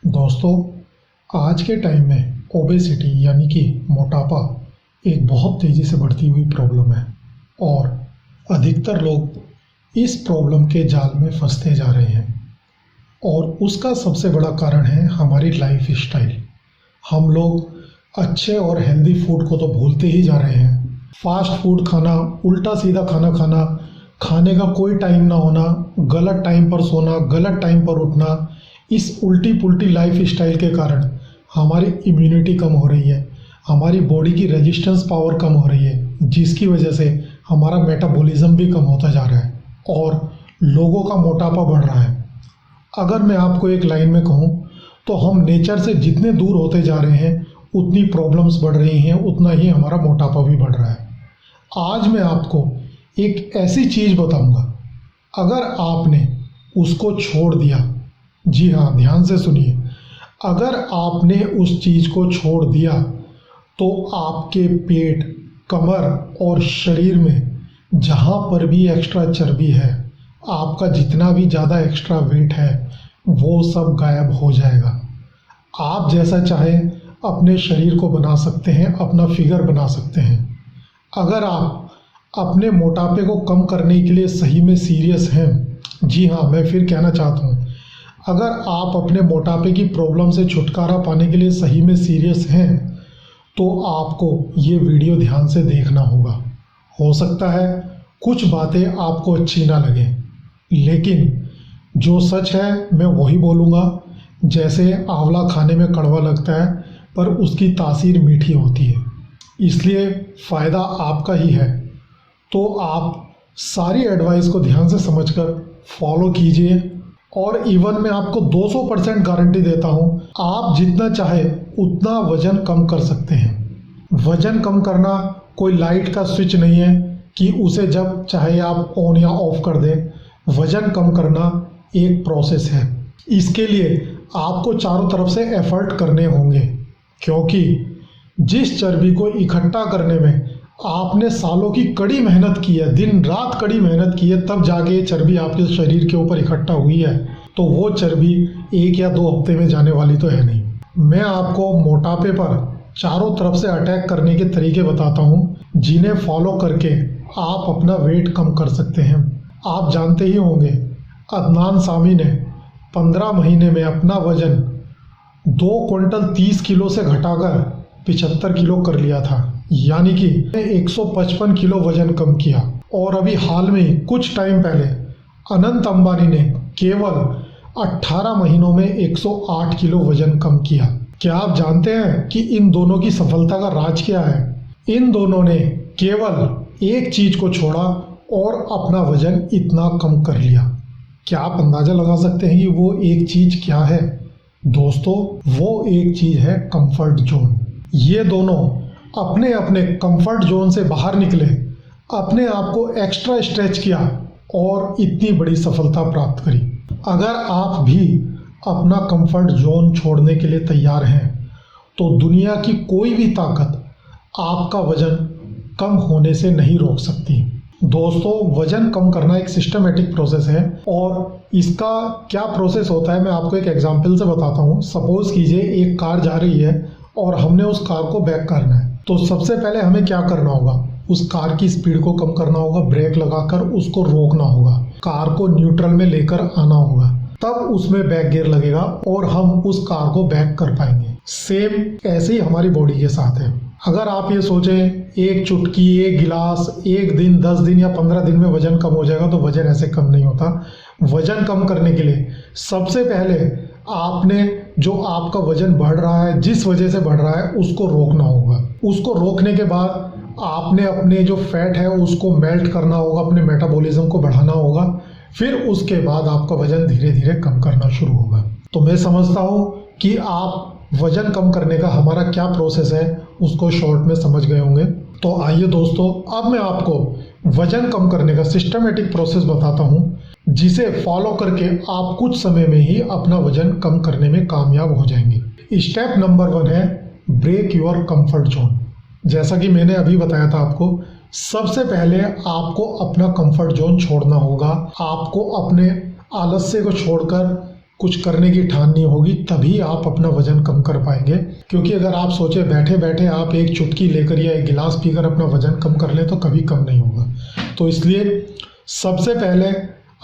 दोस्तों, आज के टाइम में ओबेसिटी यानी कि मोटापा एक बहुत तेज़ी से बढ़ती हुई प्रॉब्लम है और अधिकतर लोग इस प्रॉब्लम के जाल में फंसते जा रहे हैं। और उसका सबसे बड़ा कारण है हमारी लाइफ स्टाइल। हम लोग अच्छे और हेल्दी फूड को तो भूलते ही जा रहे हैं। फास्ट फूड खाना, उल्टा सीधा खाना खाना, खाने का कोई टाइम ना होना, गलत टाइम पर सोना, गलत टाइम पर उठना, इस उल्टी पुल्टी लाइफ स्टाइल के कारण हमारी इम्यूनिटी कम हो रही है, हमारी बॉडी की रेजिस्टेंस पावर कम हो रही है, जिसकी वजह से हमारा मेटाबॉलिज्म भी कम होता जा रहा है और लोगों का मोटापा बढ़ रहा है। अगर मैं आपको एक लाइन में कहूँ तो हम नेचर से जितने दूर होते जा रहे हैं उतनी प्रॉब्लम्स बढ़ रही हैं, उतना ही हमारा मोटापा भी बढ़ रहा है। आज मैं आपको एक ऐसी चीज़ बताऊंगा, अगर आपने उसको छोड़ दिया, जी हाँ ध्यान से सुनिए, अगर आपने उस चीज़ को छोड़ दिया तो आपके पेट, कमर और शरीर में जहाँ पर भी एक्स्ट्रा चर्बी है, आपका जितना भी ज़्यादा एक्स्ट्रा वेट है, वो सब गायब हो जाएगा। आप जैसा चाहें अपने शरीर को बना सकते हैं, अपना फिगर बना सकते हैं। अगर आप अपने मोटापे को कम करने के लिए सही में सीरियस हैं, जी हाँ मैं फिर कहना चाहता हूँ, अगर आप अपने मोटापे की प्रॉब्लम से छुटकारा पाने के लिए सही में सीरियस हैं तो आपको ये वीडियो ध्यान से देखना होगा। हो सकता है कुछ बातें आपको अच्छी ना लगें, लेकिन जो सच है मैं वही बोलूँगा। जैसे आंवला खाने में कड़वा लगता है पर उसकी तासीर मीठी होती है, इसलिए फ़ायदा आपका ही है। तो आप सारी एडवाइस को ध्यान से समझकर फॉलो कीजिए और इवन मैं आपको 200% गारंटी देता हूँ, आप जितना चाहे उतना वज़न कम कर सकते हैं। वज़न कम करना कोई लाइट का स्विच नहीं है कि उसे जब चाहे आप ऑन या ऑफ कर दें। वज़न कम करना एक प्रोसेस है। इसके लिए आपको चारों तरफ से एफर्ट करने होंगे, क्योंकि जिस चर्बी को इकट्ठा करने में आपने सालों की कड़ी मेहनत की है, दिन रात कड़ी मेहनत की है, तब जाके ये चर्बी आपके शरीर के ऊपर इकट्ठा हुई है, तो वो चर्बी 1 या 2 हफ्ते में जाने वाली तो है नहीं। मैं आपको मोटापे पर चारों तरफ से अटैक करने के तरीके बताता हूँ, जिन्हें फॉलो करके आप अपना वेट कम कर सकते हैं। आप जानते ही होंगे, अदनान सामी ने 15 महीने में अपना वजन 2 क्विंटल 30 किलो से घटाकर 75 किलो कर लिया था, यानी कि 155 किलो वजन कम किया। और अभी हाल में कुछ टाइम पहले अनंत अंबानी ने केवल 18 महीनों में 108 किलो वजन कम किया। क्या आप जानते हैं कि इन दोनों की सफलता का राज क्या है? इन दोनों ने केवल एक चीज को छोड़ा और अपना वजन इतना कम कर लिया। क्या आप अंदाजा लगा सकते हैं कि वो एक चीज क्या है? दोस्तों, वो एक चीज है कंफर्ट जोन। ये दोनों अपने अपने कंफर्ट जोन से बाहर निकले, अपने आप को एक्स्ट्रा स्ट्रेच किया और इतनी बड़ी सफलता प्राप्त करी। अगर आप भी अपना कंफर्ट जोन छोड़ने के लिए तैयार हैं तो दुनिया की कोई भी ताकत आपका वजन कम होने से नहीं रोक सकती। दोस्तों, वजन कम करना एक सिस्टमेटिक प्रोसेस है और इसका क्या प्रोसेस होता है मैं आपको एक एग्जांपल से बताता हूँ। सपोज कीजिए एक कार जा रही है और हमने उस कार को बैक करना है, तो सबसे पहले हमें क्या करना होगा? उस कार की स्पीड को कम करना होगा, ब्रेक लगाकर उसको रोकना होगा, कार को न्यूट्रल में लेकर आना होगा, तब उसमें बैक गियर लगेगा और हम उस कार को बैक कर पाएंगे। सेम ऐसे ही हमारी बॉडी के साथ है। अगर आप ये सोचें एक चुटकी, एक गिलास, एक दिन, 10 दिन या 15 दिन में वजन कम हो जाएगा, तो वजन ऐसे कम नहीं होता। वजन कम करने के लिए सबसे पहले आपने जो आपका वजन बढ़ रहा है, जिस वजह से बढ़ रहा है, उसको रोकना होगा। उसको रोकने के बाद आपने अपने जो फैट है उसको मेल्ट करना होगा, अपने मेटाबॉलिज्म को बढ़ाना होगा, फिर उसके बाद आपका वजन धीरे धीरे कम करना शुरू होगा। तो मैं समझता हूँ कि आप वजन कम करने का हमारा क्या प्रोसेस है उसको शॉर्ट में समझ गए होंगे। तो आइए दोस्तों, अब मैं आपको वजन कम करने का सिस्टमेटिक प्रोसेस बताता हूँ, जिसे फॉलो करके आप कुछ समय में ही अपना वजन कम करने में कामयाब हो जाएंगे। स्टेप नंबर 1 है ब्रेक योर कंफर्ट जोन। जैसा कि मैंने अभी बताया था आपको, सबसे पहले आपको अपना कंफर्ट जोन छोड़ना होगा। आपको अपने आलस्य को छोड़कर कुछ करने की ठाननी होगी, तभी आप अपना वजन कम कर पाएंगे। क्योंकि अगर आप सोचे बैठे बैठे आप एक चुटकी लेकर या एक गिलास पीकर अपना वजन कम कर लें तो कभी कम नहीं होगा। तो इसलिए सबसे पहले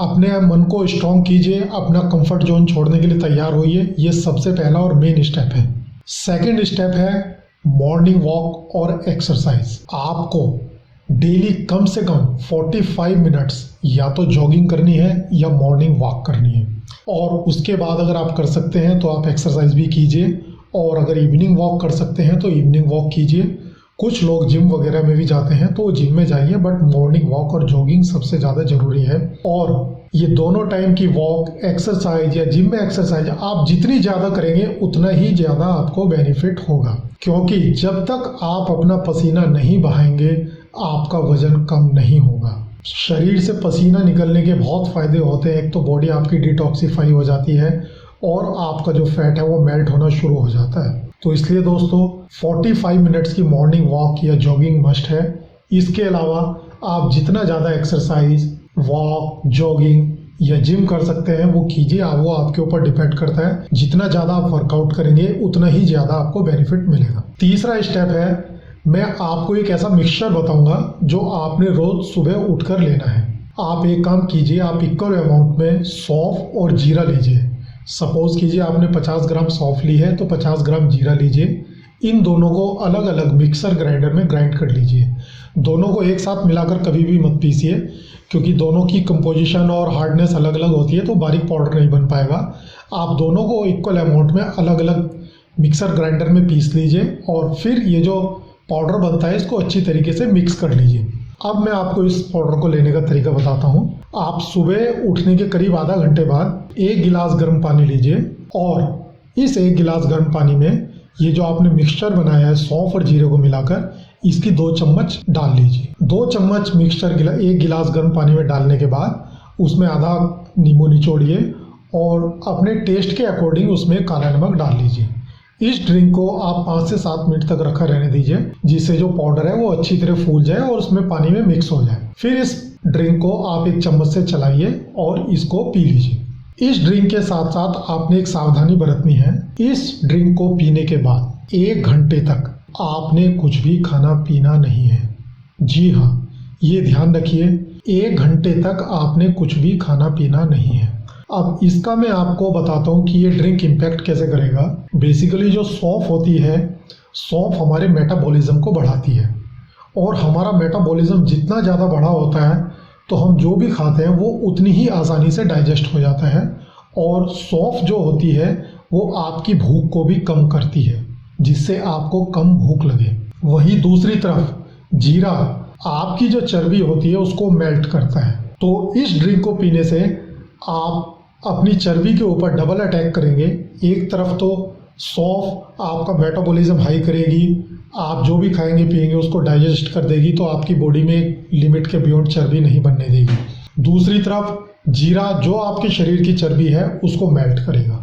अपने मन को स्ट्रॉन्ग कीजिए, अपना कंफर्ट जोन छोड़ने के लिए तैयार होइए। ये सबसे पहला और मेन स्टेप है। सेकंड स्टेप है मॉर्निंग वॉक और एक्सरसाइज। आपको डेली कम से कम 45 मिनट्स या तो जॉगिंग करनी है या मॉर्निंग वॉक करनी है, और उसके बाद अगर आप कर सकते हैं तो आप एक्सरसाइज भी कीजिए, और अगर इवनिंग वॉक कर सकते हैं तो इवनिंग वॉक कीजिए। कुछ लोग जिम वगैरह में भी जाते हैं तो जिम में जाइए, बट मॉर्निंग वॉक और जॉगिंग सबसे ज़्यादा ज़रूरी है। और ये दोनों टाइम की वॉक, एक्सरसाइज या जिम में एक्सरसाइज आप जितनी ज़्यादा करेंगे उतना ही ज़्यादा आपको बेनिफिट होगा। क्योंकि जब तक आप अपना पसीना नहीं बहाएंगे आपका वजन कम नहीं होगा। शरीर से पसीना निकलने के बहुत फ़ायदे होते हैं। एक तो बॉडी आपकी डिटॉक्सिफाई हो जाती है और आपका जो फैट है वो मेल्ट होना शुरू हो जाता है। तो इसलिए दोस्तों 45 मिनट्स की मॉर्निंग वॉक या जॉगिंग मस्ट है। इसके अलावा आप जितना ज़्यादा एक्सरसाइज, वॉक, जॉगिंग या जिम कर सकते हैं वो कीजिए। वो आपके ऊपर डिपेंड करता है। जितना ज़्यादा आप वर्कआउट करेंगे उतना ही ज़्यादा आपको बेनिफिट मिलेगा। तीसरा स्टेप है, मैं आपको एक ऐसा मिक्सचर बताऊंगा जो आपने रोज सुबह उठकर लेना है। आप एक काम कीजिए, आप इक्वल अमाउंट में सौंफ और जीरा लीजिए। सपोज कीजिए आपने 50 ग्राम सौंफ ली है तो 50 ग्राम जीरा लीजिए। इन दोनों को अलग अलग मिक्सर ग्राइंडर में ग्राइंड कर लीजिए। दोनों को एक साथ मिलाकर कभी भी मत पीसिए, क्योंकि दोनों की कंपोजिशन और हार्डनेस अलग अलग होती है तो बारीक पाउडर नहीं बन पाएगा। आप दोनों को इक्वल अमाउंट में अलग अलग मिक्सर ग्राइंडर में पीस लीजिए, और फिर ये जो पाउडर बनता है इसको अच्छी तरीके से मिक्स कर लीजिए। अब मैं आपको इस पाउडर को लेने का तरीका बताता हूँ। आप सुबह उठने के करीब आधा घंटे बाद 1 गिलास गर्म पानी लीजिए, और इस 1 गिलास गर्म पानी में ये जो आपने मिक्सचर बनाया है सौंफ और जीरे को मिलाकर इसकी 2 चम्मच डाल लीजिए। 2 चम्मच मिक्सचर 1 गिलास गर्म पानी में डालने के बाद उसमें आधा नींबू निचोड़िए और अपने टेस्ट के अकॉर्डिंग उसमें काला नमक डाल लीजिए। इस ड्रिंक को आप 5 से 7 मिनट तक रखा रहने दीजिए, जिससे जो पाउडर है वो अच्छी तरह फूल जाए और उसमें पानी में मिक्स हो जाए। फिर इस ड्रिंक को आप एक चम्मच से चलाइए और इसको पी लीजिए। इस ड्रिंक के साथ साथ आपने एक सावधानी बरतनी है। इस ड्रिंक को पीने के बाद 1 घंटे तक आपने कुछ भी खाना पीना नहीं है। जी हाँ, ये ध्यान रखिए, 1 घंटे तक आपने कुछ भी खाना पीना नहीं है। अब इसका मैं आपको बताता हूँ कि ये ड्रिंक इम्पैक्ट कैसे करेगा। बेसिकली जो सौंफ होती है, सौंफ हमारे मेटाबॉलिज्म को बढ़ाती है, और हमारा मेटाबॉलिज्म जितना ज़्यादा बढ़ा होता है तो हम जो भी खाते हैं वो उतनी ही आसानी से डाइजेस्ट हो जाता है। और सौंफ जो होती है वो आपकी भूख को भी कम करती है, जिससे आपको कम भूख लगे। वहीं दूसरी तरफ जीरा आपकी जो चर्बी होती है उसको मेल्ट करता है। तो इस ड्रिंक को पीने से आप अपनी चर्बी के ऊपर डबल अटैक करेंगे। एक तरफ तो सौंफ आपका मेटाबॉलिज्म हाई करेगी, आप जो भी खाएंगे पिएंगे उसको डाइजेस्ट कर देगी, तो आपकी बॉडी में एक लिमिट के बियॉन्ड चर्बी नहीं बनने देगी। दूसरी तरफ जीरा जो आपके शरीर की चर्बी है उसको मेल्ट करेगा।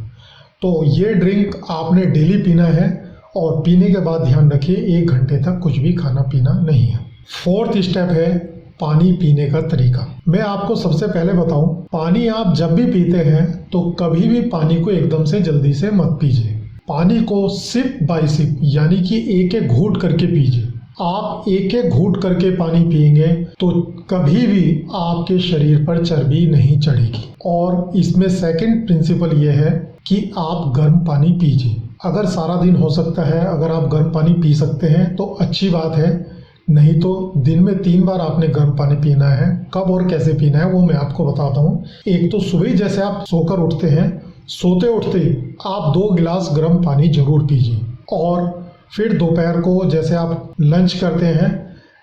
तो ये ड्रिंक आपने डेली पीना है, और पीने के बाद ध्यान रखिए 1 घंटे तक कुछ भी खाना पीना नहीं है। 4th स्टेप है पानी पीने का तरीका। मैं आपको सबसे पहले बताऊं, पानी आप जब भी पीते हैं तो कभी भी पानी को एकदम से जल्दी से मत पीजिए। पानी को सिप बाय सिप यानी कि एक एक घूंट करके पीजिए। आप एक एक घूंट करके पानी पिएंगे तो कभी भी आपके शरीर पर चर्बी नहीं चढ़ेगी। और इसमें सेकंड प्रिंसिपल ये है कि आप गर्म पानी पीजिए। अगर सारा दिन हो सकता है, अगर आप गर्म पानी पी सकते हैं तो अच्छी बात है, नहीं तो दिन में 3 बार आपने गर्म पानी पीना है। कब और कैसे पीना है वो मैं आपको बताता हूँ। एक तो सुबह जैसे आप सोकर उठते हैं, सोते उठते आप 2 गिलास गर्म पानी जरूर पीजिए। और फिर दोपहर को जैसे आप लंच करते हैं,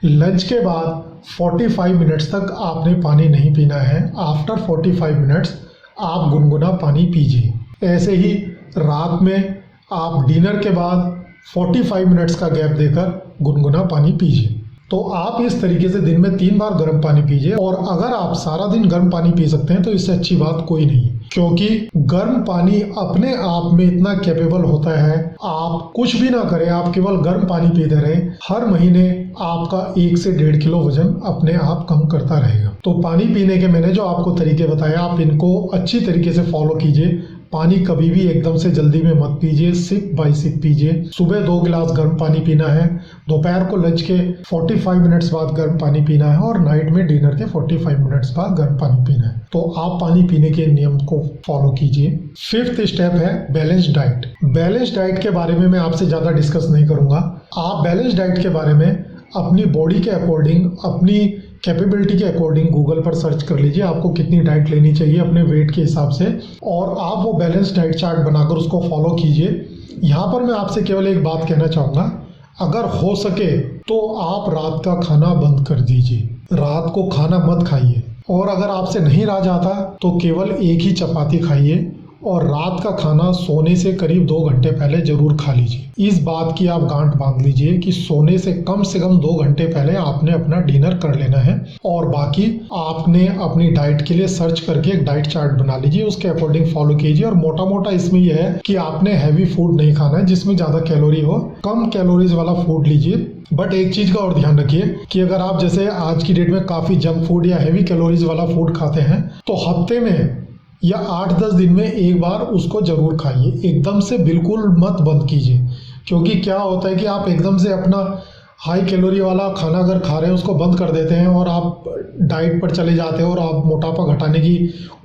लंच के बाद 45 मिनट्स तक आपने पानी नहीं पीना है। आफ्टर 45 मिनट्स आप गुनगुना पानी पीजिए। ऐसे ही रात में आप डिनर के बाद 45 मिनट्स का गैप देकर गुनगुना पानी पीजिए। तो आप इस तरीके से दिन में 3 बार गर्म पानी पीजिए। और अगर आप सारा दिन गर्म पानी पी सकते हैं तो इससे अच्छी बात कोई नहीं, क्योंकि गर्म पानी अपने आप में इतना कैपेबल होता है, आप कुछ भी ना करें, आप केवल गर्म पानी पीते रहें, हर महीने आपका 1 से 1.5 किलो वजन अपने आप कम करता रहेगा। तो पानी पीने के मैंने जो आपको तरीके बताए, आप इनको अच्छी तरीके से फॉलो कीजिए। पानी कभी भी एकदम से जल्दी में मत पीजिए, सिप बाय सिप पीजिए। सुबह 2 गिलास गर्म पानी पीना है, दोपहर को लंच के 45 मिनट्स बाद गर्म पानी पीना है और नाइट में डिनर के 45 मिनट्स बाद गर्म पानी पीना है। तो आप पानी पीने के नियम को फॉलो कीजिए। 5th स्टेप है बैलेंस डाइट। बैलेंस डाइट के बारे में मैं आपसे ज़्यादा डिस्कस नहीं करूँगा। आप बैलेंस डाइट के बारे में अपनी बॉडी के अकॉर्डिंग, अपनी कैपेबिलिटी के अकॉर्डिंग गूगल पर सर्च कर लीजिए आपको कितनी डाइट लेनी चाहिए अपने वेट के हिसाब से, और आप वो बैलेंस डाइट चार्ट बनाकर उसको फॉलो कीजिए। यहाँ पर मैं आपसे केवल एक बात कहना चाहूँगा, अगर हो सके तो आप रात का खाना बंद कर दीजिए, रात को खाना मत खाइए। और अगर आपसे नहीं रहा जाता तो केवल एक ही चपाती खाइए और रात का खाना सोने से करीब 2 घंटे पहले जरूर खा लीजिए। इस बात की आप गांठ बांध लीजिए कि सोने से कम 2 घंटे पहले आपने अपना डिनर कर लेना है, और बाकी आपने अपनी डाइट के लिए सर्च करके एक डाइट चार्ट बना लीजिए, उसके अकॉर्डिंग फॉलो कीजिए। और मोटा मोटा इसमें यह है कि आपने हैवी फूड नहीं खाना है जिसमें ज़्यादा कैलोरी हो, कम कैलोरीज वाला फूड लीजिए। बट एक चीज़ का और ध्यान रखिए कि अगर आप जैसे आज की डेट में काफ़ी जंक फूड या हैवी कैलोरीज वाला फूड खाते हैं तो हफ्ते में या 8-10 दिन में एक बार उसको जरूर खाइए। एकदम से बिल्कुल मत बंद कीजिए, क्योंकि क्या होता है कि आप एकदम से अपना हाई कैलोरी वाला खाना अगर खा रहे हैं उसको बंद कर देते हैं और आप डाइट पर चले जाते हैं और आप मोटापा घटाने की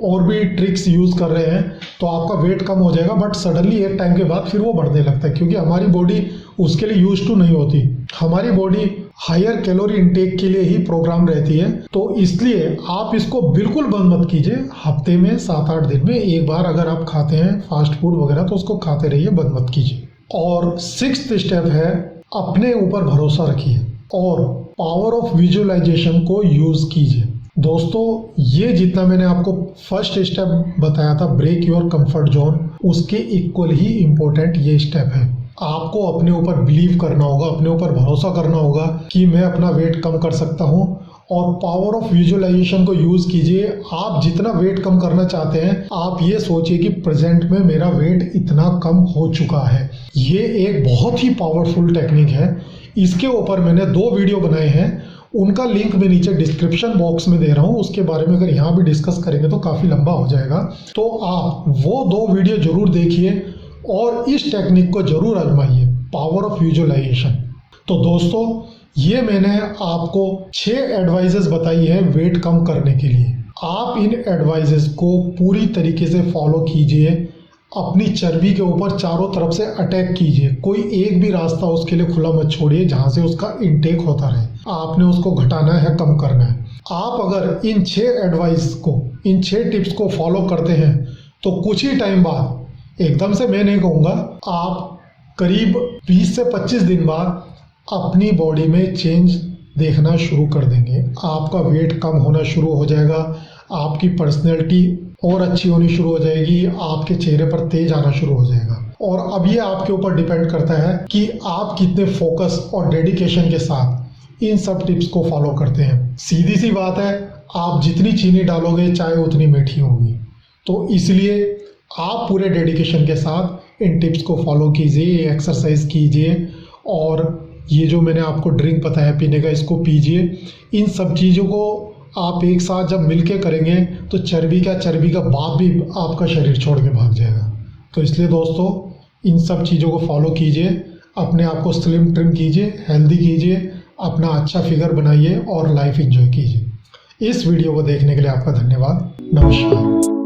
और भी ट्रिक्स यूज़ कर रहे हैं तो आपका वेट कम हो जाएगा। बट सडनली एक टाइम के बाद फिर वो बढ़ने लगता है, क्योंकि हमारी बॉडी उसके लिए यूज टू नहीं होती। हमारी बॉडी हायर कैलोरी इंटेक के लिए ही प्रोग्राम रहती है। तो इसलिए आप इसको बिल्कुल बंद मत कीजिए। हफ्ते में 7-8 दिन में एक बार अगर आप खाते हैं फास्ट फूड वगैरह तो उसको खाते रहिए, बंद मत कीजिए। और 6th स्टेप है अपने ऊपर भरोसा रखिए और पावर ऑफ विजुअलाइजेशन को यूज कीजिए। दोस्तों, ये जितना मैंने आपको फर्स्ट स्टेप बताया था ब्रेक योर कंफर्ट जोन, उसके इक्वल ही इम्पोर्टेंट ये स्टेप है। आपको अपने ऊपर बिलीव करना होगा, अपने ऊपर भरोसा करना होगा कि मैं अपना वेट कम कर सकता हूँ, और पावर ऑफ विजुअलाइजेशन को यूज कीजिए। आप जितना वेट कम करना चाहते हैं आप ये सोचिए कि प्रेजेंट में मेरा वेट इतना कम हो चुका है। ये एक बहुत ही पावरफुल टेक्निक है। इसके ऊपर मैंने 2 वीडियो बनाए हैं, उनका लिंक मैं नीचे डिस्क्रिप्शन बॉक्स में दे रहा हूँ। उसके बारे में अगर यहाँ भी डिस्कस करेंगे तो काफ़ी लंबा हो जाएगा, तो आप वो 2 वीडियो जरूर देखिए और इस टेक्निक को जरूर आजमाइए, पावर ऑफ विजुअलाइजेशन। तो दोस्तों, ये मैंने आपको 6 एडवाइजेस बताई है वेट कम करने के लिए। आप इन एडवाइजेस को पूरी तरीके से फॉलो कीजिए, अपनी चर्बी के ऊपर चारों तरफ से अटैक कीजिए। कोई एक भी रास्ता उसके लिए खुला मत छोड़िए जहाँ से उसका इनटेक होता रहे। आपने उसको घटाना है, कम करना है। आप अगर इन 6 एडवाइस को, इन 6 टिप्स को फॉलो करते हैं तो कुछ ही टाइम बाद, एकदम से मैं नहीं कहूँगा, आप करीब 20 से 25 दिन बाद अपनी बॉडी में चेंज देखना शुरू कर देंगे। आपका वेट कम होना शुरू हो जाएगा, आपकी पर्सनैलिटी और अच्छी होनी शुरू हो जाएगी, आपके चेहरे पर तेज आना शुरू हो जाएगा। और अब ये आपके ऊपर डिपेंड करता है कि आप कितने फोकस और डेडिकेशन के साथ इन सब टिप्स को फॉलो करते हैं। सीधी सी बात है, आप जितनी चीनी डालोगे चाय उतनी मीठी होगी। तो इसलिए आप पूरे डेडिकेशन के साथ इन टिप्स को फॉलो कीजिए, एक्सरसाइज कीजिए, और ये जो मैंने आपको ड्रिंक बताया पीने का, इसको पीजिए। इन सब चीज़ों को आप एक साथ जब मिलके करेंगे तो चर्बी का बाप भी आपका शरीर छोड़ के भाग जाएगा। तो इसलिए दोस्तों, इन सब चीज़ों को फॉलो कीजिए, अपने आप को स्लिम ट्रिम कीजिए, हेल्दी कीजिए, अपना अच्छा फिगर बनाइए और लाइफ एंजॉय कीजिए। इस वीडियो को देखने के लिए आपका धन्यवाद। नमस्कार।